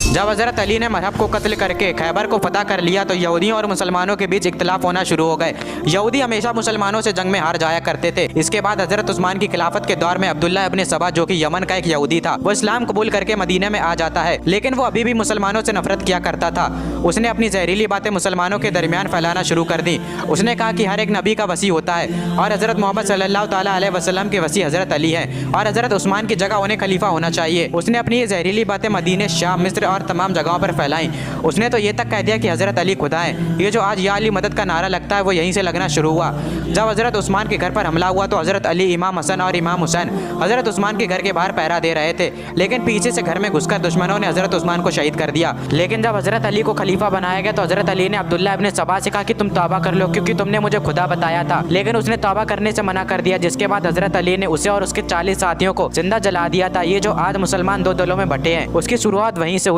जब हजरत अली ने मजहब को कत्ल करके खैबर को फतह कर लिया तो यहूदियों और मुसलमानों के बीच इख्तिलाफ होना शुरू हो गए। यहूदी हमेशा मुसलमानों से जंग में हार जाया करते थे। इसके बाद हजरत उस्मान की खिलाफत के दौर में अब्दुल्ला इब्ने सबा जो कि यमन का एक यहूदी था, वो इस्लाम कबूल करके मदीने में आ जाता है, लेकिन वो अभी भी मुसलमानों से नफरत किया करता था। उसने अपनी जहरीली बातें मुसलमानों के दरमियान फैलाना शुरू कर दी। उसने कहा कि हर एक नबी का वसी होता है और हजरत मोहम्मद सल्लल्लाहु ताला अलैहि वसल्लम के वसी हजरत अली हैं और हजरत उस्मान की जगह उन्हें खलीफा होना चाहिए। उसने अपनी ये जहरीली बातें मदीने, शाम, मिस्र और तमाम जगहों पर फैलाई। उसने तो ये तक कह दिया कि हजरत अली खुदा है। ये जो आज या अली मदद का नारा लगता है वो यहीं से लगना शुरू हुआ। जब हजरत उस्मान के घर पर हमला हुआ तो हजरत अली, इमाम हसन और इमाम हुसैन हजरत उस्मान के घर के बाहर पहरा दे रहे थे, लेकिन पीछे से घर में घुसकर दुश्मनों ने हजरत उस्मान को शहीद कर दिया। लेकिन जब हजरत अली को खलीफा बनाया गया तो हजरत अली ने अब्दुल्ला इब्ने सबा से कहा कि तुम तौबा कर लो क्योंकि तुमने मुझे खुदा बताया था, लेकिन उसने तौबा करने से मना कर दिया। जिसके बाद हजरत अली ने उसे और उसके 40 साथियों को जिंदा जला दिया था। ये जो आज मुसलमान दो दलों में बटे हैं उसकी शुरुआत वहीं से हुई।